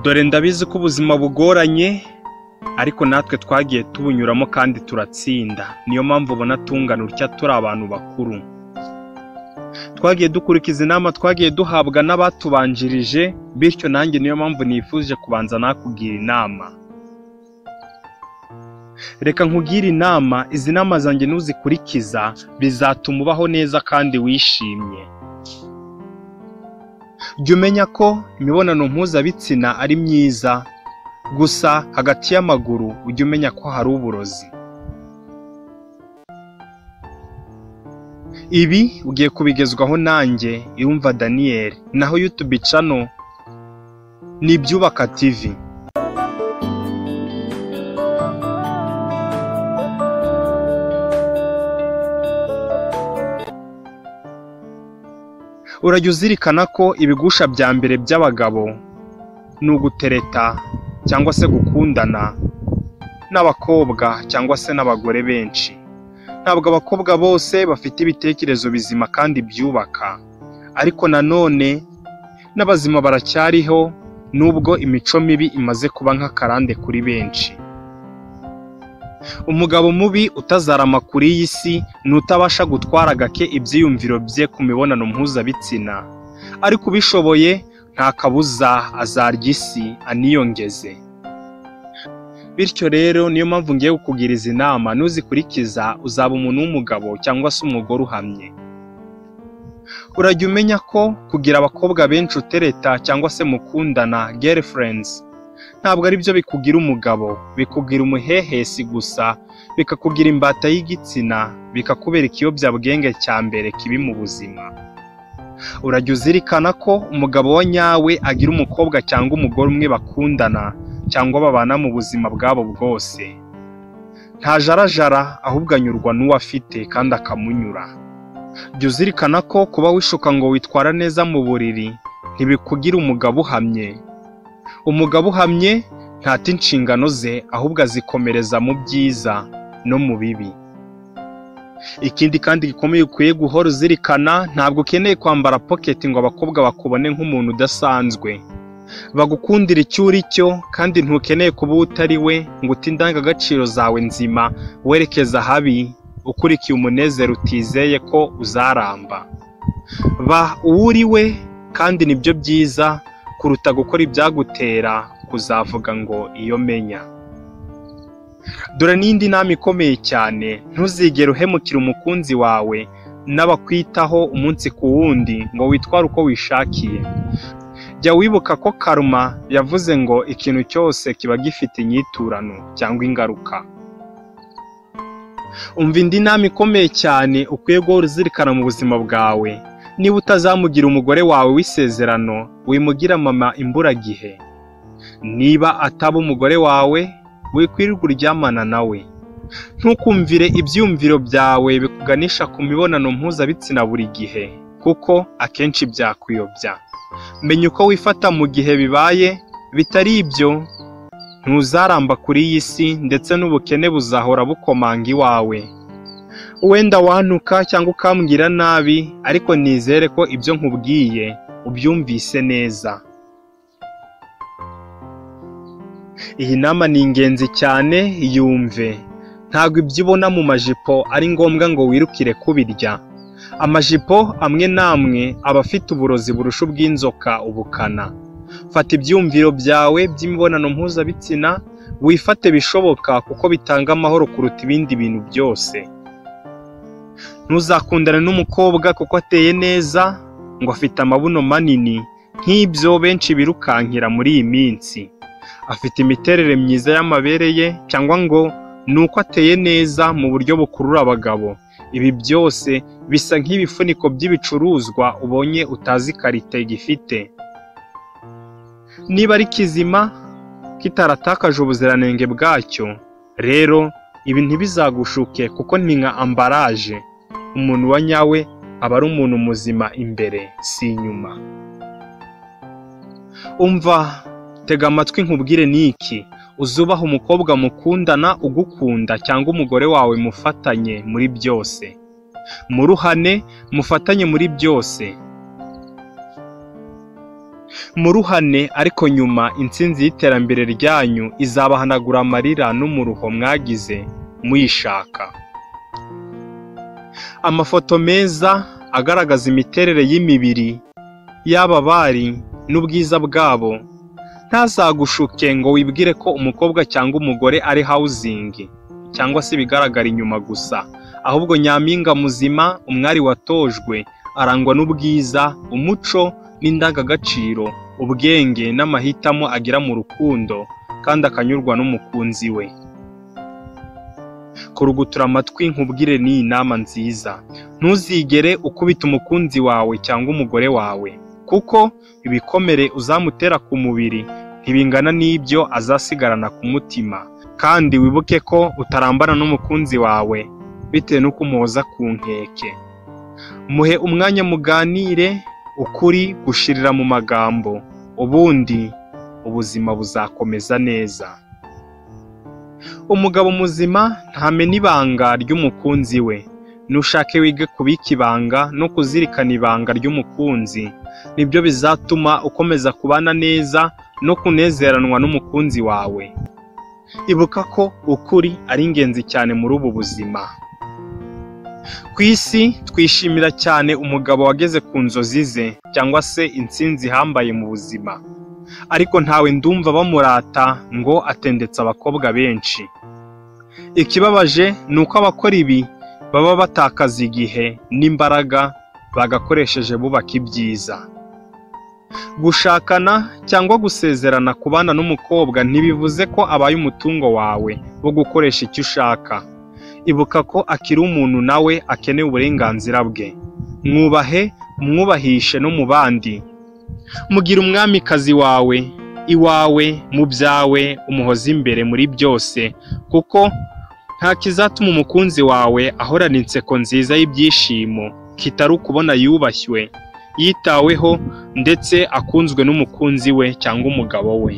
Dore ndabizi ko ubuzima bugoranye, ariko natwe twagiye tubunyuramo kandi turatsinda. Niyo mpamvu ubona tungana utya turi abantu bakuru. Twagiye dukurikiza inama twagiye duhabwa n'abatubanjirije, bityo nanjye niyo mpamvu nifuje kubanza nakugira inama. Reka nkugire inama, izi nama zanjye nuzikurikiza bizatuma ubaho neza kandi wishimye. Jya umenya ko imibonano mpuzabitsina ari myiza, gusa hagati y'amaguru ujye umenya ko hari uburozi. Ibi ugiye kubigezwaho nanjye Iyumva Daniel, naho YouTube channel ni Ibyubaka TV. Urajya uzirikana ko ibigusha bya mbere by'abagabo ni ugutereta cyangwa se gukundana n'abakobwa cyangwa se n'abagore benshi. Ntabwo abakobwa bose bafite ibitekerezo bizima kandi byubaka, ariko nanone n'abazima baracyariho, nubwo imico mibi imaze kuba nk'akarande kuri benshi. Umugabo mubi utazarama kuri iyi si nutabasha gutwara gake ibyiyumviro bye ku mibonano mpuzabitsina, ariko ubishoboye nta kabuza azarya isi aniyongeze. Bityo rero niyo mpamvu ngiye kukugira izi nama, nuzikurikiza uzaba umuntu w'umugabo cyangwa se umugore uhamye. Urajya umenya ko kugira abakobwa benshi utereta cyangwa se mukundana girlfriends ntabwo ari byo bikugira umugabo, bikugira umuhehesi gusa, bikakugira imbata y'igitsina, bikakubera ikiyobyabwenge cya mbere kibi mu buzima. Urajya uzirikana ko umugabo wa nyawe agira umukobwa cyangwa umugore umwe bakundana cyangwa babana mu buzima bwabo bwose. Ntajarajara, ahubwo anyurwa n'uwo afite kandi akamunyura. Jya uzirikana ko kuba wishuka ngo witwara neza mu buriri ntibikugira umugabo uhamye. Umugabo uhamye ntata inshingano ze, ahubwo azikomereza mu byiza no mu bibi. Ikindi kandi gikomeye ukwiye guhora uzirikana, ntabwo ukeneye kwambara pocket ngo abakobwa bakubone nk'umuntu udasanzwe. Bagukundira icyo uri cyo, kandi ntukeneye kuba utari we ngo uti indangagaciro zawe nzima werekeza habi ukurikiye umunezero utizeye ko uzaramba. Ba uwo uri we, kandi nibyo byiza kuruta gukora ibyagutera kuzavuga ngo iyo menya. Dore n'indi nama ikomeye cyane, ntuzigere uhemukira umukunzi wawe n'abakwitaho umunsi ku wundi ngo witware uko wishakiye. Jya wibuka ko karma yavuze ngo ikintu cyose kiba gifite inyiturano cyangwa ingaruka. Umva indi nama ikomeye cyane ukwiye guhora uzirikana mu buzima bwawe. Niba utazamugira umugore wawe w'isezerano, wimugira mama imburagihe. Niba ataba umugore wawe, wikwirirwa uryamana nawe. Ntukumvire ibyumviro byawe bikuganisha ku mibonano mpuzabitsina buri gihe, kuko akenshi byakuyobya. Menya uko wifata mu gihe bibaye, bitari ibyo ntuzaramba kuri iyi si, ndetse n'ubukene buzahora bukomanga iwawe. Wenda wantuka cyangwa ukambwira nabi, ariko nizere ko ibyo nkubwiye ubyumvise neza. Iyi nama ni ingenzi cyane, yumve. Ntabwo ibyo ubona mu majipo ari ngombwa ngo wirukire kubirya. Amajipo amwe n'amwe aba afite uburozi burusha ubw'inzoka ubukana. Fata ibyumviro byawe by'imibonano mpuzabitsina, wifate bishoboka, kuko bitanga amahoro kuruta ibindi bintu byose. Ntuzakundane n'umukobwa kuko ateye neza, ngo afite amabuno manini nk'ibyo benshi birukankira muri iyi minsi. Afite imiterere myiza y'amabere ye, cyangwa ngo ni uko ateye neza mu buryo bukurura abagabo. Ibi byose bisa nk'ibifuniko by'ibicuruzwa ubonye utazi karite gifite. Niba ari kizima kitaratakaje ubuziranenge bwacyo, rero ibi ntibizagushuke, kuko ni nka ambaraje. Umuntu wa nyawe aba ari umuntu muzima imbere, si inyuma. Umva, tega amatwi nkubwire niki. Uzubaha umukobwa mukundana ugukunda, cyangwa umugore wawe mufatanye muri byose. Muruhane, mufatanye muri byose. muruhane, ariko nyuma intsinzi y'iterambere ryanyu izabahanagura amarira n'umuruho mwagize muyishaka. Amafoto meza agaragaza imiterere y'imibiri y'aba bari n'ubwiza bwabo ntazagushuke ngo wibwire ko umukobwa cyangwa umugore ari housing cyangwa se bigaragara inyuma gusa, ahubwo nyampinga muzima, umwari watojwe, arangwa n'ubwiza, umuco n'indangagaciro, ubwenge n'amahitamo agira mu rukundo, kandi akanyurwa n'umukunzi we. Kurugutura amatwi nkubwire ni inama nziza. Ntuzigere ukubita umukunzi wawe cyangwa umugore wawe, kuko ibikomere uzamutera ku mubiri ntibingana n'ibyo azasigarana ku mutima. Kandi wibuke ko utarambana n'umukunzi wawe bitewe n'uko umuhoza ku nkeke. Muhe umwanya muganire, ukuri gushirira mu magambo, ubundi ubuzima buzakomeza neza. Umugabo muzima ntamena ibanga ry'umukunzi we. Nushake wige kubika ibanga no kuzirikana ibanga ry'umukunzi, nibyo bizatuma ukomeza kubana neza no kunezeranwa n'umukunzi wawe. Ibuka ko ukuri ari ingenzi cyane muri ubu buzima. Ku isi twishimira cyane umugabo wageze ku nzozi ze cyangwa se intsinzi ihambaye mu buzima, ariko ntawe ndumva bamurata ngo atendetse abakobwa benshi. Ikibabaje ni uko abakora ibi baba batakaza igihe n'imbaraga bagakoresheje bubaka ibyiza. Gushakana cyangwa gusezerana kubana n'umukobwa ntibivuze ko abaye umutungo wawe wo gukoresha icyo ushaka. Ibuka ko akiri umuntu nawe akeneye uburenganzira bwe. Mwubahe, umwubahishe no mu bandi. Mugira umwamikazi wawe, iwawe, mu byawe, umuhoza imbere muri byose, kuko nta kizatuma umukunzi wawe ahorana inseko nziza y'ibyishimo kitari ukubona yubashywe, yitaweho ndetse akunzwe n'umukunzi we cyangwa umugabo we.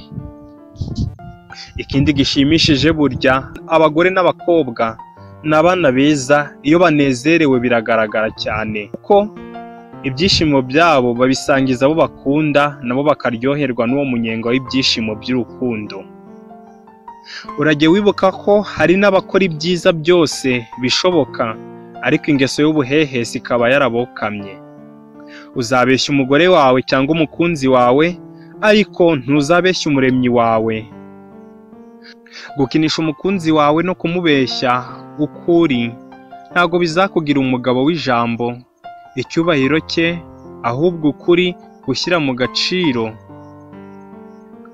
Ikindi gishimishije burya, abagore n'abakobwa ni abana beza. Iyo banezerewe biragaragara cyane, kuko ibyishimo byabo babisangiza abo bakunda, nabo bakaryoherwa n'uwo munyenga w'ibyishimo by'urukundo. Urajye wibuka ko hari n'abakora ibyiza byose bishoboka, ariko ingeso y'ubuhehesi ikaba yarabokamye. Uzabeshya umugore wawe cyangwa umukunzi wawe, ariko ntuzabeshya umuremyi wawe. Gukinisha umukunzi wawe no kumubeshya ukuri ntabwo bizakugira umugabo w'ijambo, icyubahiro cye, ahubwo ukuri, gushyira mu gaciro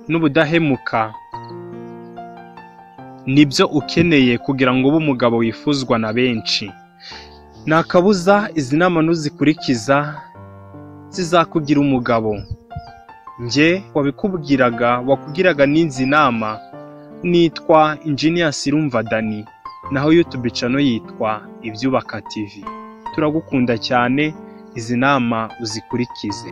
n'ubudahemuka nibyo ukeneye kugira ngo ube umugabo wifuzwa na benshi. Nta kabuza izi nama nuzikurikiza zizakugira umugabo. Njye wakugiraga n'izi nama nitwa Engineer Sirumva Dani, naho YouTube channel yitwa Ibyubaka TV. Turagukunda cyane, izi nama uzikurikize.